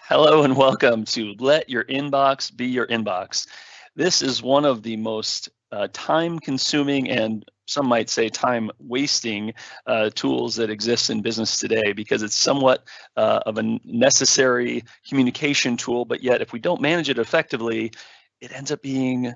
Hello and welcome to Let Your Inbox Be Your Inbox. This is one of the most time-consuming and some might say time-wasting tools that exist in business today because it's somewhat of a necessary communication tool, but yet if we don't manage it effectively, it ends up being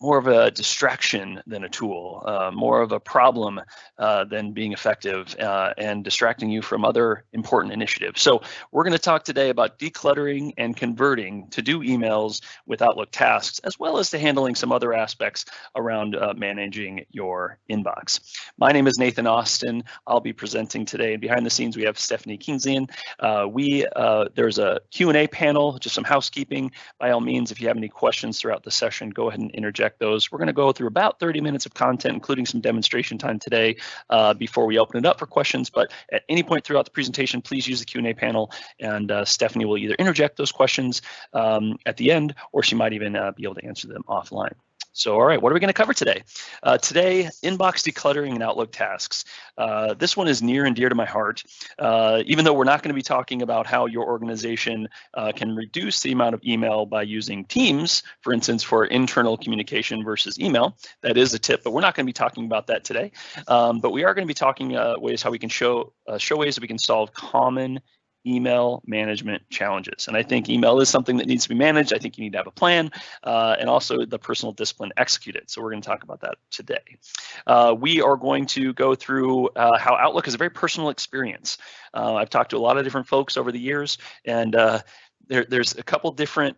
more of a distraction than a tool, more of a problem than being effective and distracting you from other important initiatives. So we're going to talk today about decluttering and converting to-do emails with Outlook tasks, as well as to handling some other aspects around managing your inbox. My name is Nathan Austin. I'll be presenting today. And behind the scenes, we have Stephanie Kingsley. There's a Q&A panel, just some housekeeping. By all means, if you have any questions throughout the session, go ahead and interject those. We're going to go through about 30 minutes of content, including some demonstration time today before we open it up for questions. But at any point throughout the presentation, please use the Q&A panel, and Stephanie will either interject those questions at the end, or she might even be able to answer them offline. So, all right, what are we going to cover today? Today, inbox decluttering and Outlook tasks. This one is near and dear to my heart, even though we're not going to be talking about how your organization can reduce the amount of email by using Teams, for instance, for internal communication versus email. That is a tip, but we're not going to be talking about that today. But we are going to be talking ways how we can show ways that we can solve common email management challenges. And I think email is something that needs to be managed. I think you need to have a plan and also the personal discipline to execute it. So we're going to talk about that today. We are going to go through how Outlook is a very personal experience. I've talked to a lot of different folks over the years, and there's a couple different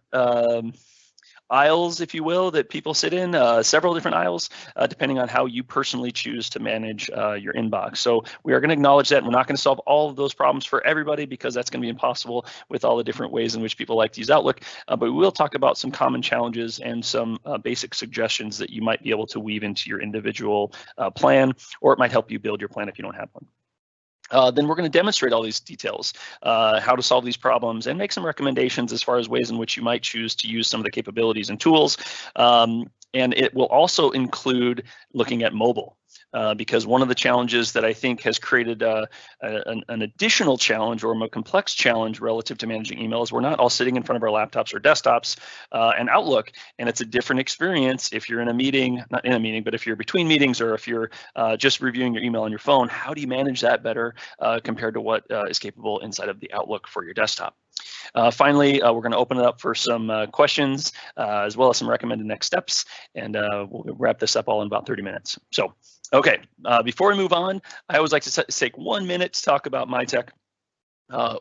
aisles, if you will, that people sit in, several different aisles, depending on how you personally choose to manage your inbox. So we are going to acknowledge that, and we're not going to solve all of those problems for everybody because that's going to be impossible with all the different ways in which people like to use Outlook. But we will talk about some common challenges and some basic suggestions that you might be able to weave into your individual plan, or it might help you build your plan if you don't have one. Then we're going to demonstrate all these details, how to solve these problems, and make some recommendations as far as ways in which you might choose to use some of the capabilities and tools. And it will also include looking at mobile, because one of the challenges that I think has created an additional challenge or a more complex challenge relative to managing emails, we're not all sitting in front of our laptops or desktops and Outlook, and it's a different experience if you're in a meeting, not in a meeting, but if you're between meetings or if you're just reviewing your email on your phone. How do you manage that better compared to what is capable inside of the Outlook for your desktop? Finally, we're going to open it up for some questions as well as some recommended next steps, and we'll wrap this up all in about 30 minutes. So, okay, before we move on, I always like to take 1 minute to talk about MyTech.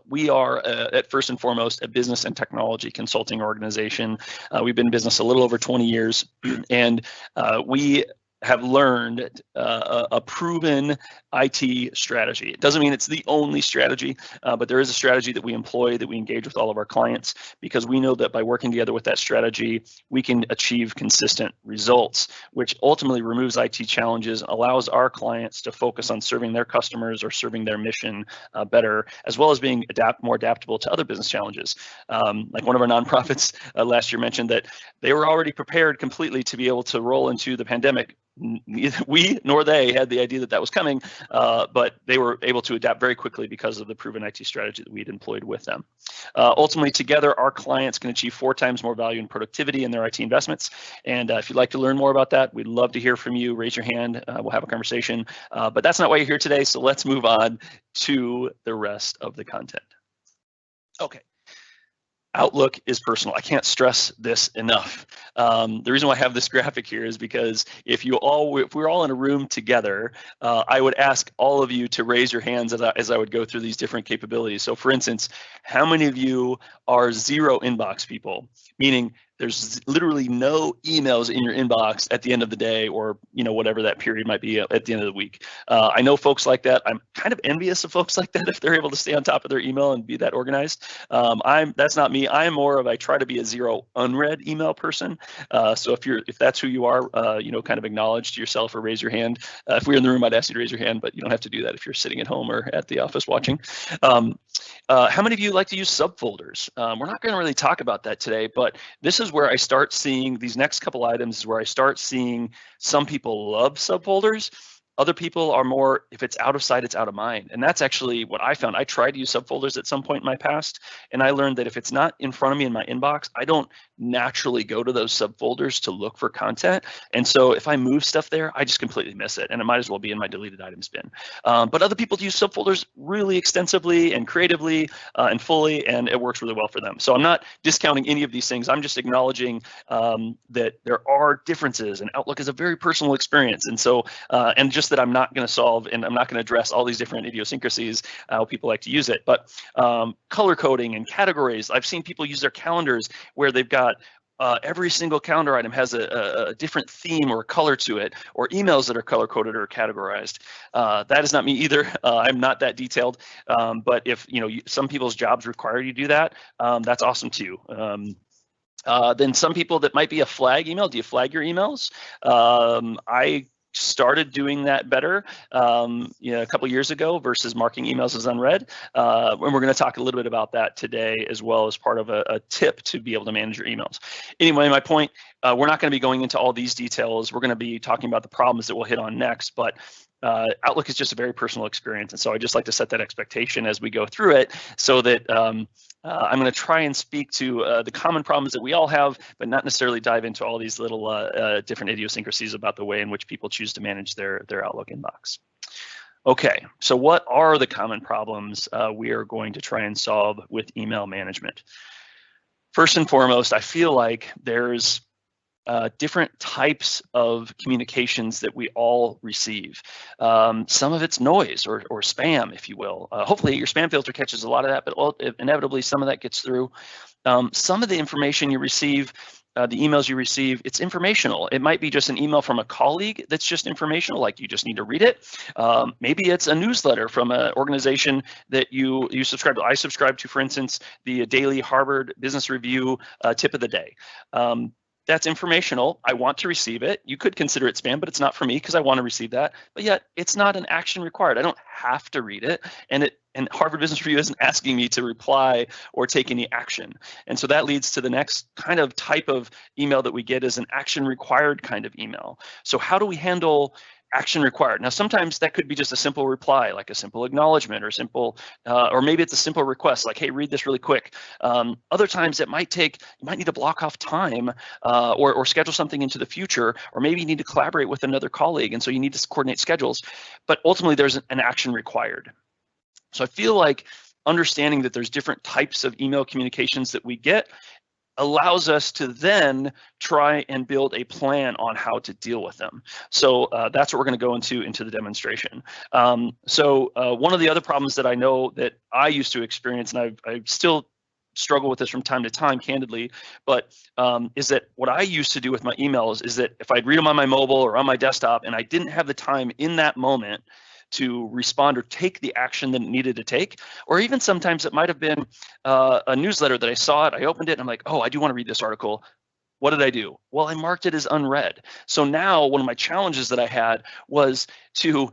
We are, at first and foremost, a business and technology consulting organization. We've been in business a little over 20 years, and we have learned a proven IT strategy. It doesn't mean it's the only strategy, but there is a strategy that we employ, that we engage with all of our clients, because we know that by working together with that strategy, we can achieve consistent results, which ultimately removes IT challenges, allows our clients to focus on serving their customers or serving their mission better, as well as being more adaptable to other business challenges. Like one of our nonprofits last year mentioned that they were already prepared completely to be able to roll into the pandemic. Neither we nor they had the idea that that was coming, but they were able to adapt very quickly because of the proven IT strategy that we'd employed with them. Ultimately, together, our clients can achieve 4 times more value and productivity in their IT investments. And if you'd like to learn more about that, we'd love to hear from you. Raise your hand. We'll have a conversation. But that's not why you're here today. So let's move on to the rest of the content. Okay. Outlook is personal. I can't stress this enough. The reason why I have this graphic here is because if we're all in a room together, I would ask all of you to raise your hands as I would go through these different capabilities. So for instance, how many of you are zero inbox people? Meaning there's literally no emails in your inbox at the end of the day, or whatever that period might be at the end of the week. I know folks like that. I'm kind of envious of folks like that if they're able to stay on top of their email and be that organized. That's not me. I'm more of, I try to be a zero unread email person. So if that's who you are, kind of acknowledge to yourself or raise your hand. If we were in the room, I'd ask you to raise your hand, but you don't have to do that if you're sitting at home or at the office watching. How many of you like to use subfolders? We're not going to really talk about that today, but this is where I start seeing these next couple items, is where I start seeing some people love subfolders Other people are more, if it's out of sight, it's out of mind. And that's actually what I found. I tried to use subfolders at some point in my past, and I learned that if it's not in front of me in my inbox, I don't naturally go to those subfolders to look for content. And so if I move stuff there, I just completely miss it, and it might as well be in my deleted items bin. But other people use subfolders really extensively and creatively and fully, and it works really well for them. So I'm not discounting any of these things. I'm just acknowledging that there are differences, and Outlook is a very personal experience. And so, and just that I'm not going to solve and I'm not going to address all these different idiosyncrasies, how people like to use it. But color coding and categories, I've seen people use their calendars where they've got every single calendar item has a different theme or color to it, or emails that are color coded or categorized. That is not me either. I'm not that detailed. But if some people's jobs require you to do that, that's awesome too. Then some people that might be a flag email. Do you flag your emails? I started doing that better a couple years ago versus marking emails as unread. And we're going to talk a little bit about that today, as well as part of a tip to be able to manage your emails. Anyway, my point, we're not going to be going into all these details. We're going to be talking about the problems that we'll hit on next, but Outlook is just a very personal experience. And so I just like to set that expectation as we go through it, so that I'm going to try and speak to the common problems that we all have, but not necessarily dive into all these little different idiosyncrasies about the way in which people choose to manage their Outlook inbox. Okay, so what are the common problems we are going to try and solve with email management? First and foremost, I feel like there's different types of communications that we all receive. Some of it's noise or spam, if you will. Hopefully your spam filter catches a lot of that, but inevitably some of that gets through. Some of the information you receive, the emails you receive, it's informational. It might be just an email from a colleague that's just informational, like you just need to read it. Maybe it's a newsletter from an organization that you subscribe to. I subscribe to, for instance, the daily Harvard Business Review tip of the day. That's informational. I want to receive it. You could consider it spam, but it's not for me because I want to receive that. But yet it's not an action required. I don't have to read it. And Harvard Business Review isn't asking me to reply or take any action. And so that leads to the next kind of type of email that we get is an action required kind of email. So how do we handle action required? Now, sometimes that could be just a simple reply, like a simple acknowledgement, or simple, or maybe it's a simple request, like, hey, read this really quick. Other times it might take, you might need to block off time or schedule something into the future, or maybe you need to collaborate with another colleague, and so you need to coordinate schedules. But ultimately, there's an action required. So I feel like understanding that there's different types of email communications that we get allows us to then try and build a plan on how to deal with them. So that's what we're going to go into the demonstration. So one of the other problems that I know that I used to experience, and I still struggle with this from time to time, candidly, but is that what I used to do with my emails is that if I'd read them on my mobile or on my desktop and I didn't have the time in that moment to respond or take the action that it needed to take, or even sometimes it might have been a newsletter that I saw it, I opened it, and I'm like, oh, I do want to read this article. What did I do? Well, I marked it as unread. So now one of my challenges that I had was to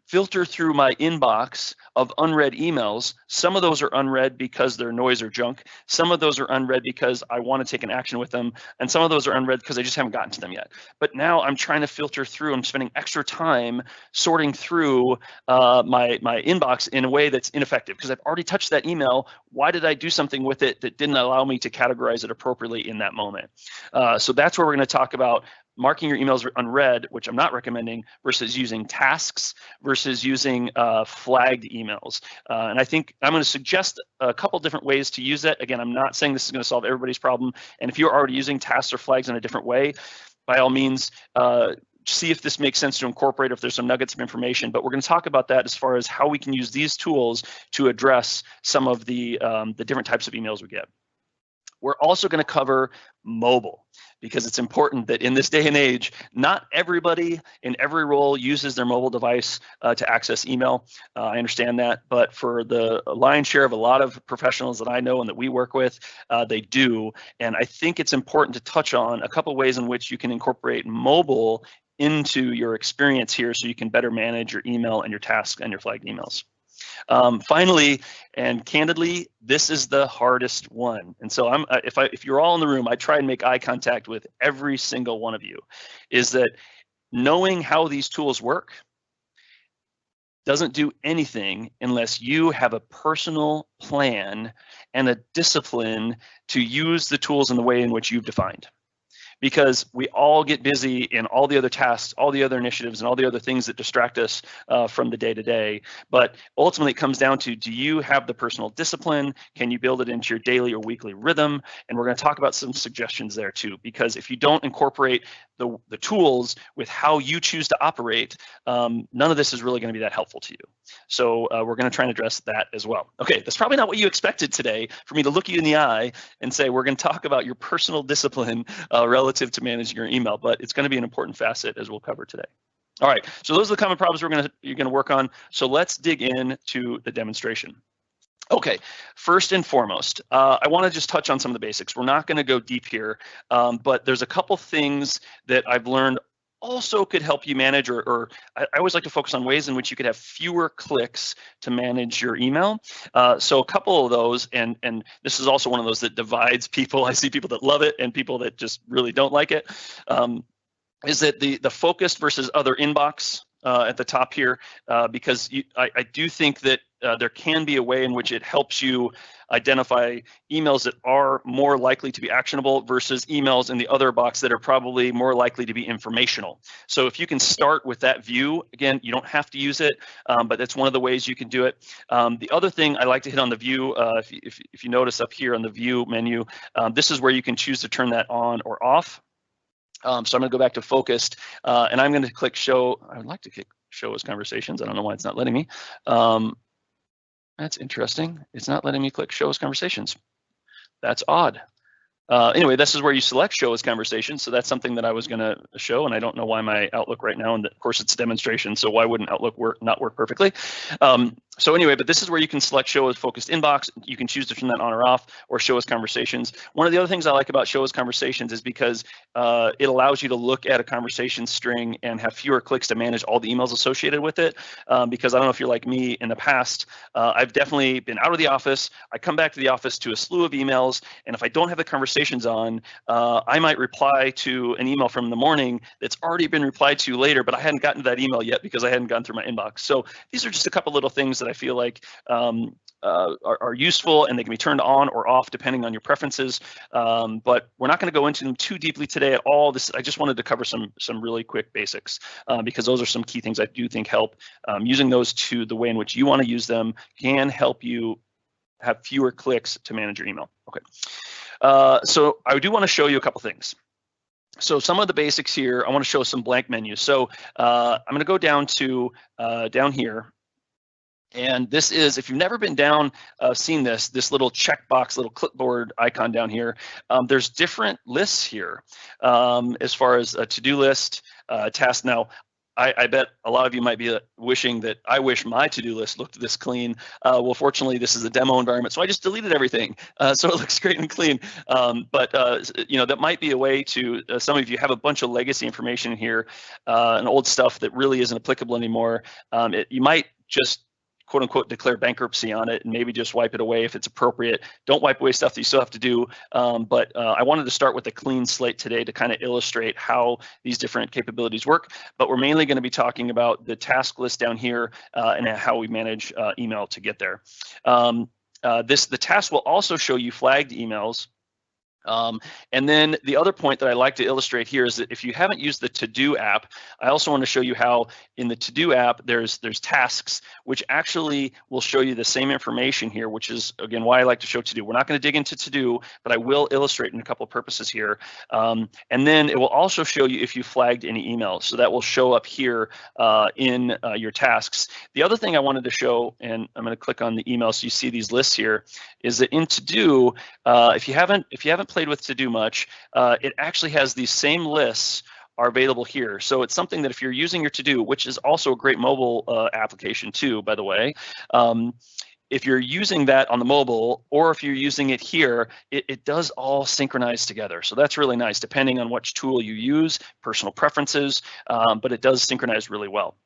filter through my inbox of unread emails. Some of those are unread because they're noise or junk. Some of those are unread because I want to take an action with them. And some of those are unread because I just haven't gotten to them yet. But now I'm trying to filter through. I'm spending extra time sorting through my inbox in a way that's ineffective because I've already touched that email. Why did I do something with it that didn't allow me to categorize it appropriately in that moment? So that's where we're going to talk about marking your emails unread, which I'm not recommending, versus using tasks versus using flagged emails. And I think I'm going to suggest a couple different ways to use it. Again, I'm not saying this is going to solve everybody's problem. And if you're already using tasks or flags in a different way, by all means, see if this makes sense to incorporate, if there's some nuggets of information. But we're going to talk about that as far as how we can use these tools to address some of the different types of emails we get. We're also going to cover mobile, because it's important that in this day and age, not everybody in every role uses their mobile device to access email. I understand that, but for the lion's share of a lot of professionals that I know and that we work with, they do. And I think it's important to touch on a couple ways in which you can incorporate mobile into your experience here so you can better manage your email and your tasks and your flagged emails. Finally, and candidly, this is the hardest one. And so if you're all in the room, I try and make eye contact with every single one of you, is that knowing how these tools work doesn't do anything unless you have a personal plan and a discipline to use the tools in the way in which you've defined. Because we all get busy in all the other tasks, all the other initiatives, and all the other things that distract us from the day-to-day. But ultimately, it comes down to, do you have the personal discipline? Can you build it into your daily or weekly rhythm? And we're going to talk about some suggestions there too, because if you don't incorporate the tools with how you choose to operate, none of this is really going to be that helpful to you. So we're going to try and address that as well. Okay, that's probably not what you expected today, for me to look you in the eye and say, we're going to talk about your personal discipline relative to managing your email, but it's going to be an important facet, as we'll cover today. All right, so those are the common problems you're going to work on. So let's dig into the demonstration. Okay, first and foremost, I want to just touch on some of the basics. We're not going to go deep here, but there's a couple things that I've learned also could help you manage, or I always like to focus on ways in which you could have fewer clicks to manage your email. So a couple of those, and this is also one of those that divides people. I see people that love it and people that just really don't like it. Is that the focused versus other inbox at the top here, because I do think that there can be a way in which it helps you identify emails that are more likely to be actionable versus emails in the other box that are probably more likely to be informational. So if you can start with that view, again, you don't have to use it, but that's one of the ways you can do it. The other thing I like to hit on the view, if you notice up here on the view menu, this is where you can choose to turn that on or off. So I'm going to go back to focused, and I'm going to click show. I would like to click show as conversations. I don't know why it's not letting me. That's interesting. It's not letting me click show as conversations. That's odd. Anyway, this is where you select show as conversations. So that's something that I was going to show, and I don't know why my Outlook right now, and of course it's a demonstration, so why wouldn't Outlook not work perfectly? So anyway, but this is where you can select show as focused inbox. You can choose to turn that on or off, or show as conversations. One of the other things I like about show as conversations is because it allows you to look at a conversation string and have fewer clicks to manage all the emails associated with it. Because I don't know if you're like me in the past, I've definitely been out of the office. I come back to the office to a slew of emails, and if I don't have the conversations on, I might reply to an email from the morning that's already been replied to later, but I hadn't gotten to that email yet because I hadn't gone through my inbox. So these are just a couple little things that I feel like are useful, and they can be turned on or off depending on your preferences. But we're not going to go into them too deeply today at all. I just wanted to cover some really quick basics because those are some key things I do think help. Using those to the way in which you want to use them can help you have fewer clicks to manage your email. Okay. So I do want to show you a couple things. So some of the basics here, I want to show some blank menus. So I'm going to go down to down here. And this is, if you've never been down, seen this little checkbox, little clipboard icon down here, there's different lists here as far as a to-do list, task. Now, I bet a lot of you might be wishing that I wish my to-do list looked this clean. Well, fortunately, this is a demo environment, so I just deleted everything, so it looks great and clean. But you know, that might be a way to. Some of you have a bunch of legacy information in here, and old stuff that really isn't applicable anymore. You might just quote unquote declare bankruptcy on it and maybe just wipe it away if it's appropriate. Don't wipe away stuff that you still have to do. But I wanted to start with a clean slate today to kind of illustrate how these different capabilities work. But we're mainly going to be talking about the task list down here and how we manage email to get there. The task will also show you flagged emails. And then the other point that I like to illustrate here is that if you haven't used the ToDo app, I also want to show you how in the ToDo app there's tasks, which actually will show you the same information here, which is again why I like to show ToDo. We're not going to dig into ToDo, but I will illustrate in a couple of purposes here. And then it will also show you if you flagged any emails, so that will show up here in your tasks. The other thing I wanted to show, and I'm going to click on the email so you see these lists here, is that in ToDo, if you haven't played with ToDo much, it actually has these same lists are available here. So it's something that if you're using your ToDo, which is also a great mobile application too, by the way, if you're using that on the mobile or if you're using it here, it does all synchronize together. So that's really nice, depending on which tool you use, personal preferences, but it does synchronize really well.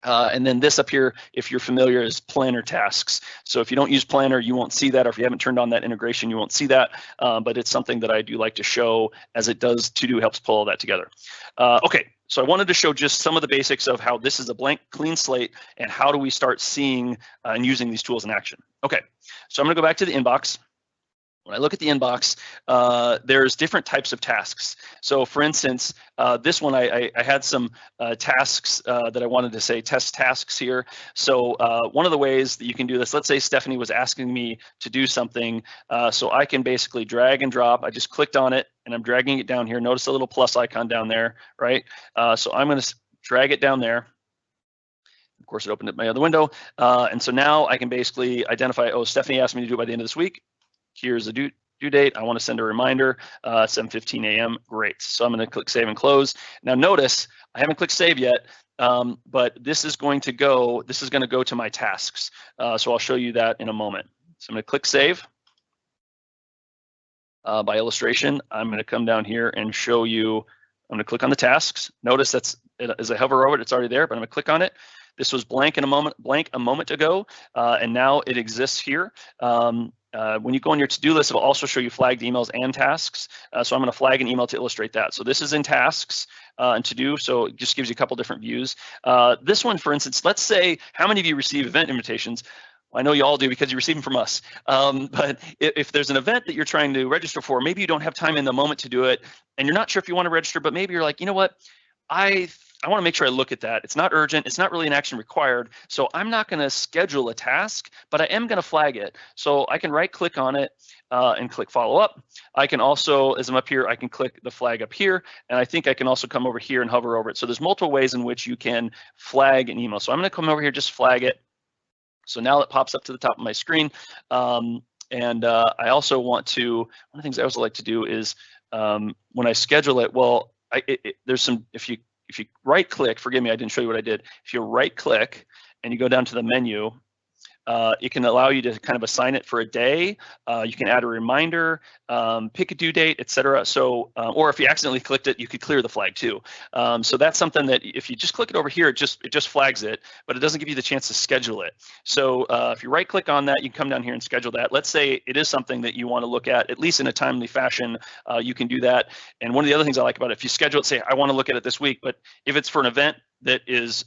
And then this up here, if you're familiar, is Planner tasks. So if you don't use Planner, you won't see that, or if you haven't turned on that integration, you won't see that. But it's something that I do like to show, as it does ToDo helps pull all that together. Okay, So I wanted to show just some of the basics of how this is a blank, clean slate, and how do we start seeing and using these tools in action. Okay, so I'm gonna go back to the inbox. When I look at the inbox, there's different types of tasks. So for instance, this one, I had some tasks that I wanted to say test tasks here. So one of the ways that you can do this, let's say Stephanie was asking me to do something, so I can basically drag and drop. I just clicked on it and I'm dragging it down here. Notice the little plus icon down there, right? So I'm gonna drag it down there. Of course, it opened up my other window. And so now I can basically identify, oh, Stephanie asked me to do it by the end of this week. Here's the due date. I want to send a reminder, 7:15 a.m. Great. So I'm going to click save and close. Now notice I haven't clicked save yet, but this is going to go to my tasks. So I'll show you that in a moment. So I'm going to click save. By illustration, I'm going to come down here and show you. I'm going to click on the tasks. Notice that's as I hover over it, it's already there, but I'm going to click on it. This was blank a moment ago, and now it exists here. When you go on your to-do list, it'll also show you flagged emails and tasks. So I'm going to flag an email to illustrate that. So this is in tasks and to-do, so it just gives you a couple different views. This one, for instance, let's say, how many of you receive event invitations? Well, I know you all do because you receive them from us. But if there's an event that you're trying to register for, maybe you don't have time in the moment to do it, and you're not sure if you want to register, but maybe you're like, you know what, I want to make sure I look at that. It's not urgent. It's not really an action required. So I'm not going to schedule a task, but I am going to flag it. So I can right click on it and click follow up. I can also, as I'm up here, I can click the flag up here. And I think I can also come over here and hover over it. So there's multiple ways in which you can flag an email. So I'm going to come over here, just flag it. So now it pops up to the top of my screen. I also want to, one of the things I also like to do is when I schedule it, well, there's some, if you right click, forgive me, I didn't show you what I did. If you right click and you go down to the menu, it can allow you to kind of assign it for a day. You can add a reminder, pick a due date, etc. So, or if you accidentally clicked it, you could clear the flag too. So that's something that if you just click it over here, it just flags it, but it doesn't give you the chance to schedule it. So if you right click on that, you can come down here and schedule that. Let's say it is something that you want to look at least in a timely fashion, you can do that. And one of the other things I like about it, if you schedule it, say, I want to look at it this week, but if it's for an event that is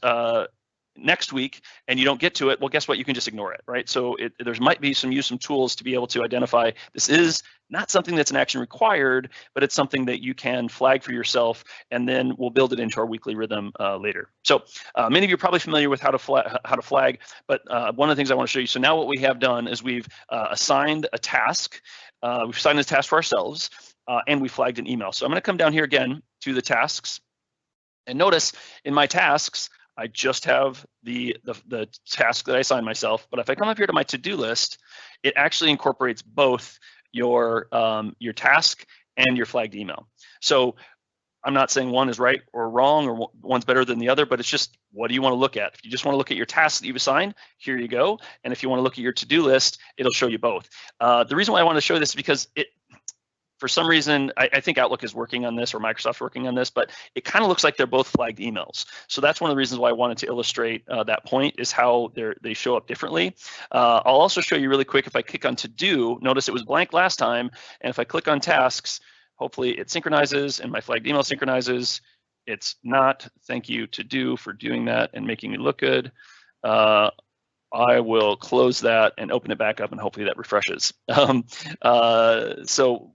next week and you don't get to it, well, guess what? You can just ignore it, right? So there might be some tools to be able to identify this is not something that's an action required, but it's something that you can flag for yourself, and then we'll build it into our weekly rhythm later. So many of you are probably familiar with how to flag, but one of the things I want to show you. So now what we have done is we've assigned a task. We've assigned this task for ourselves, and we flagged an email. So I'm going to come down here again to the tasks, and notice in my tasks, I just have the task that I assigned myself. But if I come up here to my to-do list, it actually incorporates both your task and your flagged email. So I'm not saying one is right or wrong or one's better than the other, but it's just, what do you want to look at? If you just want to look at your tasks that you've assigned, here you go. And if you want to look at your to-do list, it'll show you both. The reason why I want to show this is because for some reason, I think Outlook is working on this, or Microsoft's working on this, but it kind of looks like they're both flagged emails. So that's one of the reasons why I wanted to illustrate that point, is how they show up differently. I'll also show you really quick, if I click on to do, notice it was blank last time, and if I click on tasks, hopefully it synchronizes and my flagged email synchronizes. It's not. Thank you to do for doing that and making me look good. I will close that and open it back up, and hopefully that refreshes. So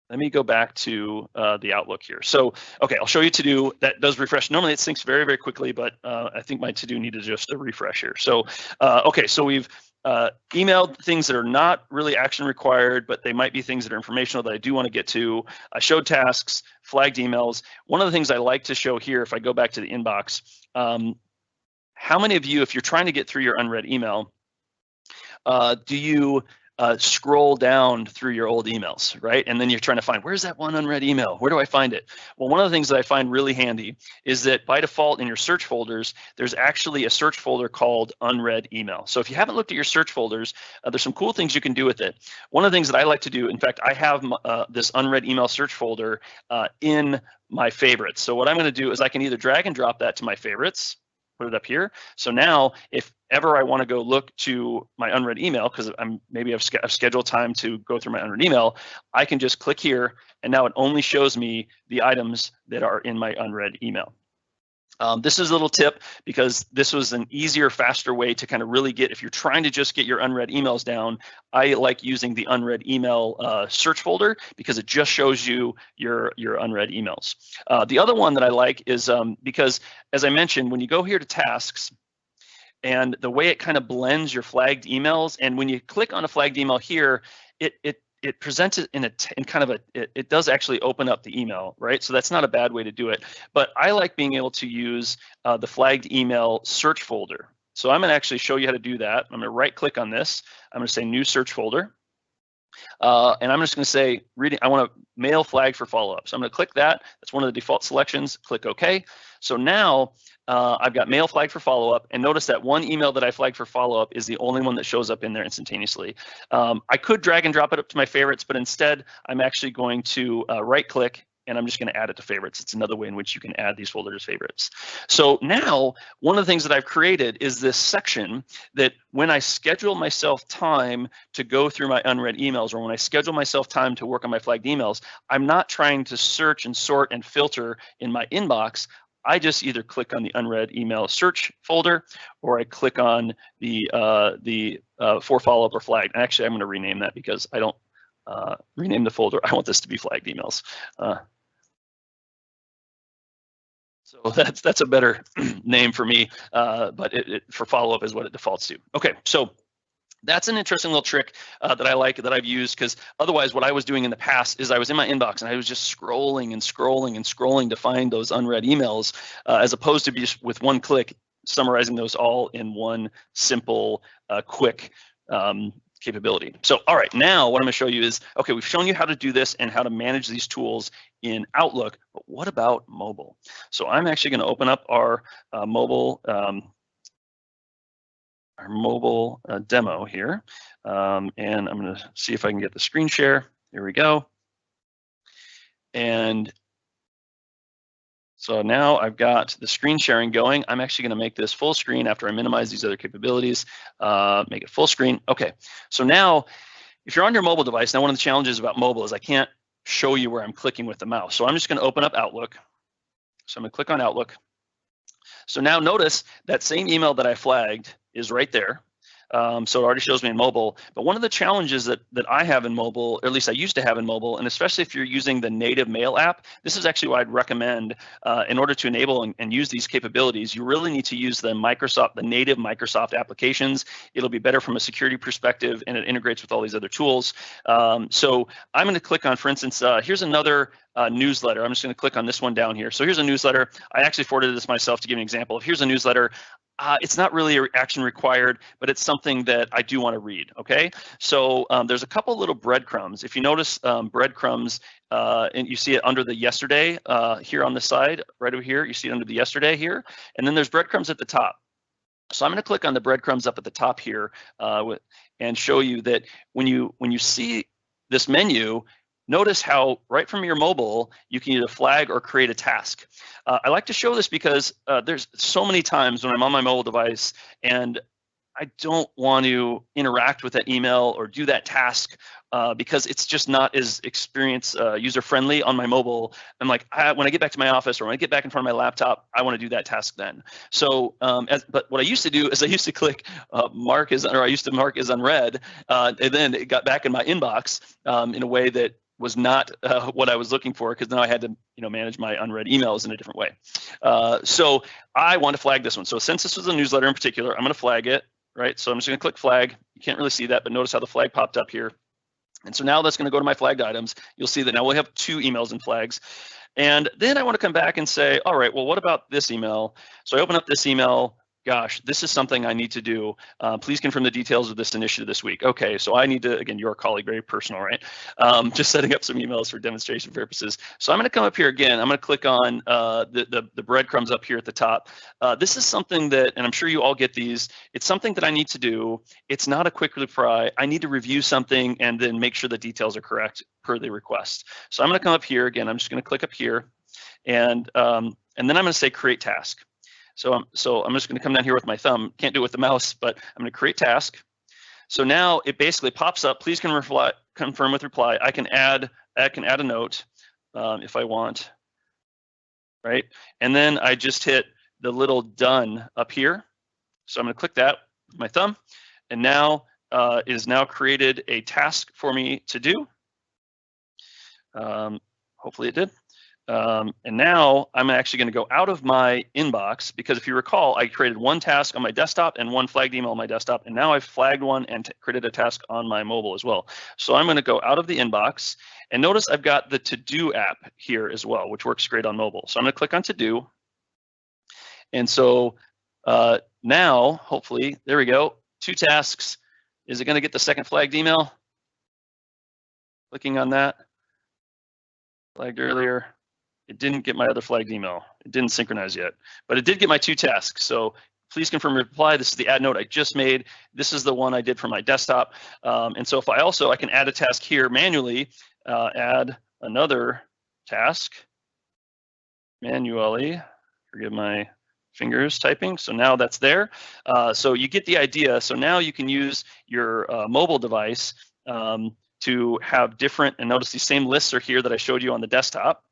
let me go back to the Outlook here. So, okay, I'll show you to do. That does refresh. Normally it syncs very, very quickly, but I think my to do needed just a refresh here. So, okay, so we've emailed things that are not really action required, but they might be things that are informational that I do want to get to. I showed tasks, flagged emails. One of the things I like to show here, if I go back to the inbox, how many of you, if you're trying to get through your unread email, do you scroll down through your old emails, right? And then you're trying to find, where's that one unread email? Where do I find it? Well, one of the things that I find really handy is that by default in your search folders, there's actually a search folder called unread email. So if you haven't looked at your search folders, there's some cool things you can do with it. One of the things that I like to do, in fact, I have this unread email search folder in my favorites. So what I'm going to do is I can either drag and drop that to my favorites, put it up here. So now if ever I want to go look to my unread email, because maybe I've scheduled time to go through my unread email, I can just click here, and now it only shows me the items that are in my unread email. This is a little tip because this was an easier, faster way to kind of really get, if you're trying to just get your unread emails down, I like using the unread email search folder because it just shows you your unread emails. The other one that I like is because, as I mentioned, when you go here to tasks, and the way it kind of blends your flagged emails, and when you click on a flagged email here, it presents it in kind of it does actually open up the email, right? So that's not a bad way to do it. But I like being able to use the flagged email search folder. So I'm going to actually show you how to do that. I'm going to right click on this. I'm going to say new search folder. And I'm just going to say I want to mail flag for follow-up. So I'm going to click that. That's one of the default selections. Click OK. So now I've got mail flag for follow-up, and notice that one email that I flagged for follow-up is the only one that shows up in there instantaneously. I could drag and drop it up to my favorites, but instead I'm actually going to right click, and I'm just going to add it to favorites. It's another way in which you can add these folders to favorites. So now one of the things that I've created is this section that when I schedule myself time to go through my unread emails, or when I schedule myself time to work on my flagged emails, I'm not trying to search and sort and filter in my inbox. I just either click on the unread email search folder, or I click on the for follow-up or flagged. And actually, I'm going to rename that because I don't rename the folder. I want this to be flagged emails. So that's a better name for me, but for follow-up is what it defaults to. Okay, so that's an interesting little trick that I like, that I've used, because otherwise what I was doing in the past is I was in my inbox and I was just scrolling and scrolling and scrolling to find those unread emails, as opposed to just with one click summarizing those all in one simple, quick capability. So, all right, now what I'm going to show you is, okay, we've shown you how to do this and how to manage these tools in Outlook, but what about mobile? So I'm actually going to open up our mobile demo here, and I'm going to see if I can get the screen share. Here we go. And so now I've got the screen sharing going. I'm actually going to make this full screen after I minimize these other capabilities, make it full screen. Okay, so now if you're on your mobile device, now one of the challenges about mobile is I can't show you where I'm clicking with the mouse. So I'm just going to open up Outlook. So I'm going to click on Outlook. So now notice that same email that I flagged is right there. So it already shows me in mobile. But one of the challenges that I have in mobile, or at least I used to have in mobile, and especially if you're using the native mail app, this is actually what I'd recommend in order to enable and use these capabilities. You really need to use the native Microsoft applications. It'll be better from a security perspective, and it integrates with all these other tools. So I'm going to click on, for instance, here's another newsletter. I'm just going to click on this one down here. So here's a newsletter. I actually forwarded this myself to give an example of here's a newsletter. It's not really an action required, but it's something that I do want to read, okay? So there's a couple little breadcrumbs. If you notice breadcrumbs, and you see it under the yesterday here on the side, right over here, you see it under the yesterday here, and then there's breadcrumbs at the top. So I'm going to click on the breadcrumbs up at the top here and show you that when you see this menu, notice how right from your mobile, you can either flag or create a task. I like to show this because there's so many times when I'm on my mobile device and I don't want to interact with that email or do that task because it's just not as user-friendly on my mobile. I'm like, when I get back to my office or when I get back in front of my laptop, I want to do that task then. So, but what I used to do is I used to click mark as unread, and then it got back in my inbox in a way that was not what I was looking for, because now I had to manage my unread emails in a different way. So I want to flag this one. So since this was a newsletter in particular, I'm going to flag it, right? So I'm just going to click flag. You can't really see that, but notice how the flag popped up here. And so now that's going to go to my flagged items. You'll see that now we'll have 2 emails and flags. And then I want to come back and say, all right, well, what about this email? So I open up this email. Gosh, this is something I need to do. Please confirm the details of this initiative this week. Okay, so I need to, again, your colleague, very personal, right? Just setting up some emails for demonstration purposes. So I'm going to come up here again. I'm going to click on the breadcrumbs up here at the top. This is something that, and I'm sure you all get these, it's something that I need to do. It's not a quick reply. I need to review something and then make sure the details are correct per the request. So I'm going to come up here again. I'm just going to click up here, and then I'm going to say create task. So I'm just going to come down here with my thumb. Can't do it with the mouse, but I'm going to create task. So now it basically pops up. Please confirm with reply. I can add a note if I want, right? And then I just hit the little done up here. So I'm going to click that with my thumb, and now it has now created a task for me to do. Hopefully it did. And now I'm actually going to go out of my inbox, because if you recall, I created one task on my desktop and one flagged email on my desktop, and now I've flagged one and created a task on my mobile as well. So I'm going to go out of the inbox, and notice I've got the To-Do app here as well, which works great on mobile. So I'm going to click on To-Do, and so now hopefully, there we go, 2 tasks. Is it going to get the second flagged email? Clicking on that, flagged earlier. It didn't get my other flagged email. It didn't synchronize yet, but it did get my 2 tasks. So please confirm reply. This is the add note I just made. This is the one I did for my desktop. And so if I can add a task here manually, add another task manually. Forgive my fingers typing. So now that's there. So you get the idea. So now you can use your mobile device to have different, and notice these same lists are here that I showed you on the desktop.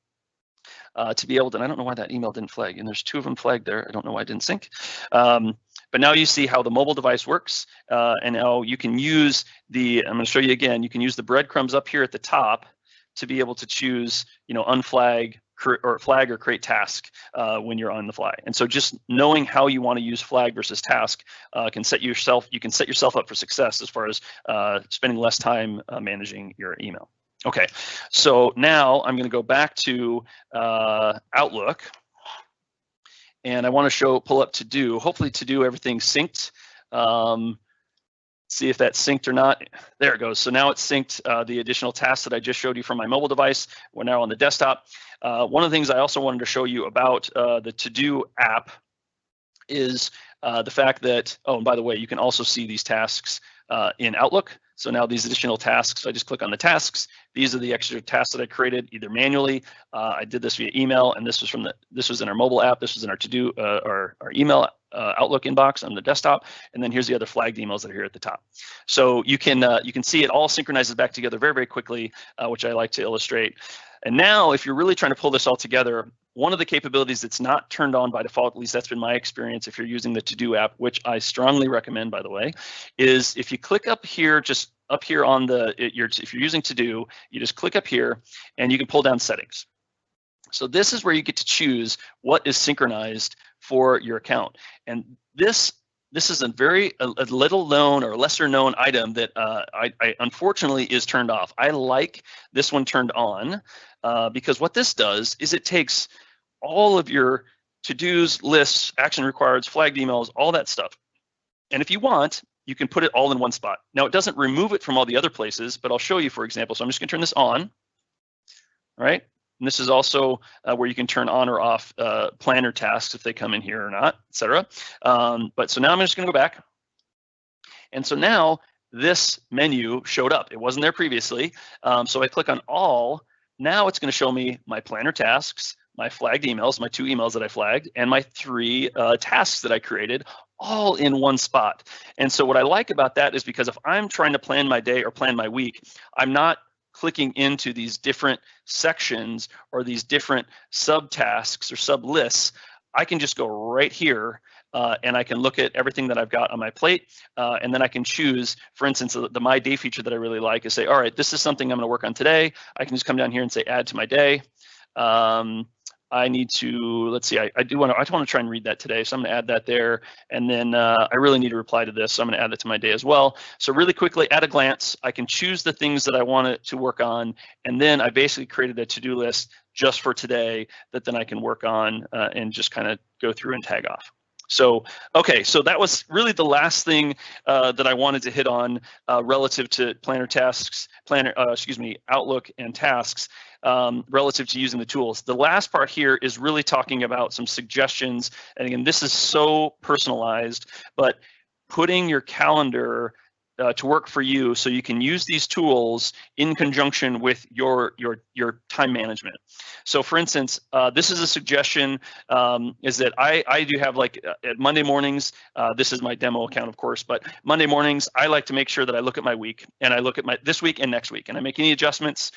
To be able to, and I don't know why that email didn't flag, and there's 2 of them flagged there. I don't know why it didn't sync. But now you see how the mobile device works, and now you can use I'm going to show you again, you can use the breadcrumbs up here at the top to be able to choose, unflag or flag or create task when you're on the fly. And so just knowing how you want to use flag versus task can set yourself up for success as far as spending less time managing your email. Okay, so now I'm going to go back to Outlook, and I want to pull up To-Do. Hopefully To-Do everything's synced. See if that's synced or not. There it goes. So now it's synced the additional tasks that I just showed you from my mobile device. We're now on the desktop. One of the things I also wanted to show you about the To-Do app is the fact that, oh, and by the way, you can also see these tasks in Outlook. So now these additional tasks, I just click on the tasks. These are the extra tasks that I created either manually. I did this via email, and this was in our mobile app. This was in our To-Do, our email Outlook inbox on the desktop. And then here's the other flagged emails that are here at the top. So you can see it all synchronizes back together very, very quickly, which I like to illustrate. And now, if you're really trying to pull this all together, one of the capabilities that's not turned on by default, at least that's been my experience if you're using the To-Do app, which I strongly recommend, by the way, is if you click up here, just up here on if you're using To-Do, you just click up here and you can pull down settings. So this is where you get to choose what is synchronized for your account. And this is a little known or lesser known item that I unfortunately is turned off. I like this one turned on because what this does is it takes all of your to-dos, lists, action requireds, flagged emails, all that stuff. And if you want, you can put it all in one spot. Now, it doesn't remove it from all the other places, but I'll show you, for example. So I'm just going to turn this on, all right? And this is also where you can turn on or off planner tasks if they come in here or not, etc. But so now I'm just going to go back. And so now this menu showed up. It wasn't there previously. So I click on all. Now it's going to show me my planner tasks, my flagged emails, my 2 emails that I flagged, and my 3 tasks that I created, all in one spot. And so what I like about that is because if I'm trying to plan my day or plan my week, I'm not clicking into these different sections or these different subtasks or sub lists. I can just go right here and I can look at everything that I've got on my plate, and then I can choose, for instance, the My Day feature that I really like is say, all right, this is something I'm going to work on today. I can just come down here and say add to my day. I need to, let's see, I want to try and read that today, so I'm going to add that there. And then I really need to reply to this, so I'm going to add that to my day as well. So really quickly, at a glance, I can choose the things that I want to work on, and then I basically created a to-do list just for today that then I can work on and just kind of go through and tag off. So, okay, so that was really the last thing that I wanted to hit on relative to planner tasks, Outlook and tasks relative to using the tools. The last part here is really talking about some suggestions. And again, this is so personalized, but putting your calendar to work for you, so you can use these tools in conjunction with your time management. So for instance, this is a suggestion, is that I do have, like, at Monday mornings, this is my demo account, of course, but Monday mornings, I like to make sure that I look at my week, and I look at this week and next week, and I make any adjustments,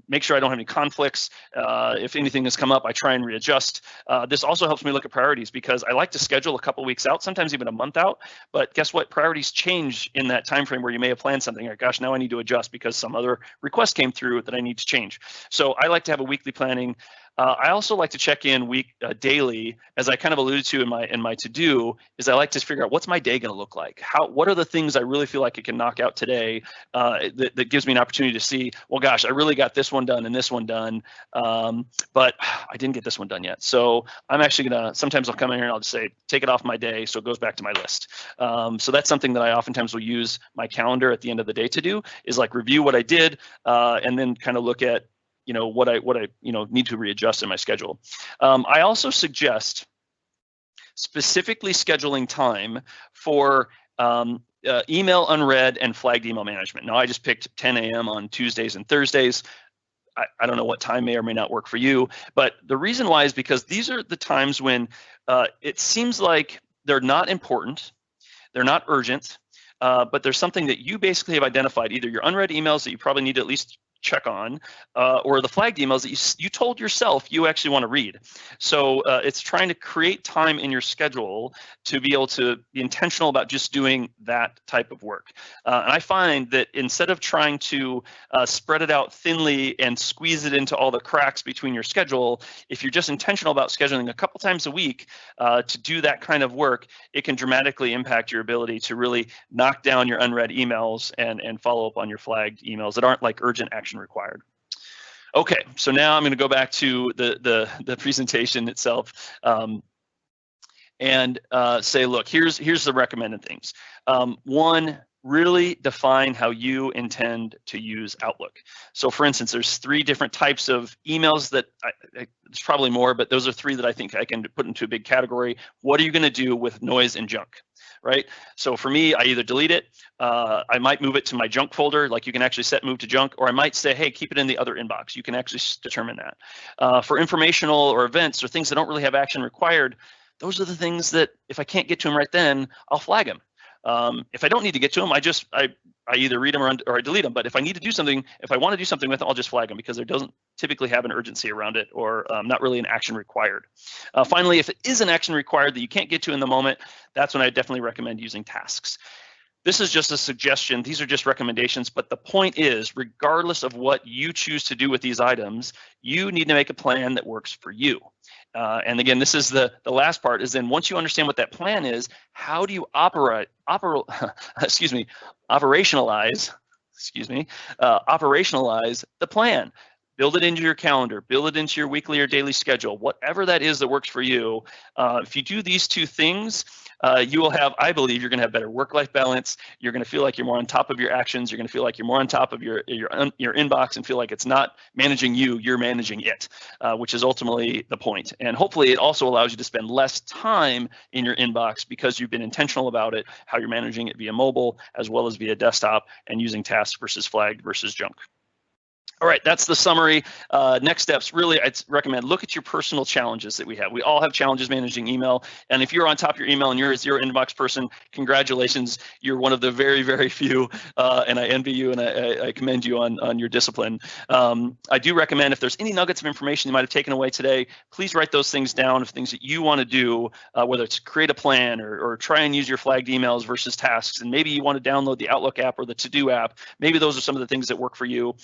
make sure I don't have any conflicts. If anything has come up, I try and readjust. This also helps me look at priorities, because I like to schedule a couple weeks out, sometimes even a month out, but guess what? Priorities change in that time frame where you may have planned something, or gosh, now I need to adjust because some other request came through that I need to change. So I like to have a weekly planning. I also like to check in daily, as I kind of alluded to in my to-do, is I like to figure out what's my day going to look like. What are the things I really feel like I can knock out today, that gives me an opportunity to see, well, gosh, I really got this one done and this one done, but I didn't get this one done yet. So I'm actually sometimes I'll come in here and I'll just say, take it off my day, so it goes back to my list. So that's something that I oftentimes will use my calendar at the end of the day to do, is like review what I did, and then kind of look at what I need to readjust in my schedule. I also suggest specifically scheduling time for email unread and flagged email management. Now, I just picked 10 a.m. on Tuesdays and Thursdays. I don't know what time may or may not work for you, but the reason why is because these are the times when it seems like they're not important, they're not urgent, but there's something that you basically have identified, either your unread emails that you probably need to at least check on, or the flagged emails that you told yourself you actually want to read. So it's trying to create time in your schedule to be able to be intentional about just doing that type of work. And I find that instead of trying to spread it out thinly and squeeze it into all the cracks between your schedule, if you're just intentional about scheduling a couple times a week to do that kind of work, it can dramatically impact your ability to really knock down your unread emails and follow up on your flagged emails that aren't like urgent action required. Okay, so now I'm going to go back to the presentation itself, and say, look, here's the recommended things. One, really define how you intend to use Outlook. So for instance, there's 3 different types of emails that there's probably more, but those are 3 that I think I can put into a big category. What are you going to do with noise and junk? Right? So for me, I either delete it, I might move it to my junk folder, like you can actually set move to junk, or I might say, hey, keep it in the other inbox. You can actually determine that. For informational or events or things that don't really have action required, those are the things that if I can't get to them right then, I'll flag them. If I don't need to get to them, I either read them or I delete them. But if I need to do something, if I want to do something with them, I'll just flag them because there doesn't typically have an urgency around it, or not really an action required. Finally, if it is an action required that you can't get to in the moment, that's when I definitely recommend using tasks. This is just a suggestion. These are just recommendations, but the point is, regardless of what you choose to do with these items, you need to make a plan that works for you. And again, this is the last part, is then once you understand what that plan is, how do you operationalize the plan? Build it into your calendar, build it into your weekly or daily schedule, whatever that is that works for you. If you do these 2 things, you will have, I believe, you're going to have better work-life balance. You're going to feel like you're more on top of your actions. You're going to feel like you're more on top of your inbox and feel like it's not managing you, you're managing it, which is ultimately the point. And hopefully it also allows you to spend less time in your inbox because you've been intentional about it, how you're managing it via mobile as well as via desktop, and using tasks versus flagged versus junk. All right, that's the summary. Next steps, really, I'd recommend look at your personal challenges that we have. We all have challenges managing email. And if you're on top of your email and you're a zero inbox person, congratulations. You're one of the very, very few. And I envy you and I commend you on your discipline. I do recommend, if there's any nuggets of information you might have taken away today, please write those things down of things that you want to do, whether it's create a plan or try and use your flagged emails versus tasks. And maybe you want to download the Outlook app or the To-Do app. Maybe those are some of the things that work for you.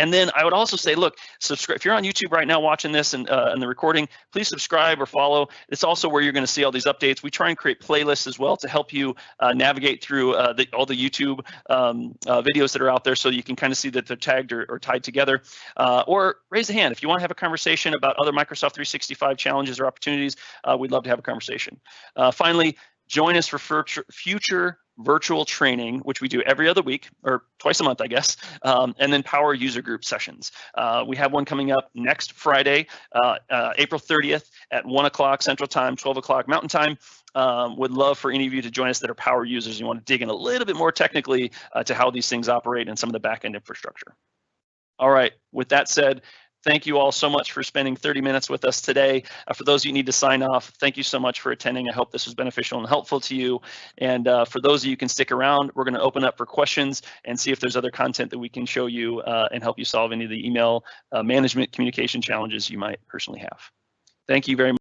And then I would also say, look, subscribe. If you're on YouTube right now watching this and the recording, please subscribe or follow. It's also where you're going to see all these updates. We try and create playlists as well to help you navigate through all the YouTube videos that are out there, so you can kind of see that they're tagged or tied together. Or raise a hand if you want to have a conversation about other Microsoft 365 challenges or opportunities. We'd love to have a conversation. Finally, join us for future virtual training, which we do every other week or twice a month, I guess, and then Power user group sessions. We have one coming up next Friday, April 30th at 1 o'clock Central Time, 12 o'clock Mountain Time. Would love for any of you to join us that are Power users and you want to dig in a little bit more technically to how these things operate and some of the back-end infrastructure. All right, with that said, thank you all so much for spending 30 minutes with us today. For those of you who need to sign off, thank you so much for attending. I hope this was beneficial and helpful to you. And for those of you who can stick around, we're going to open up for questions and see if there's other content that we can show you and help you solve any of the email management communication challenges you might personally have. Thank you very much.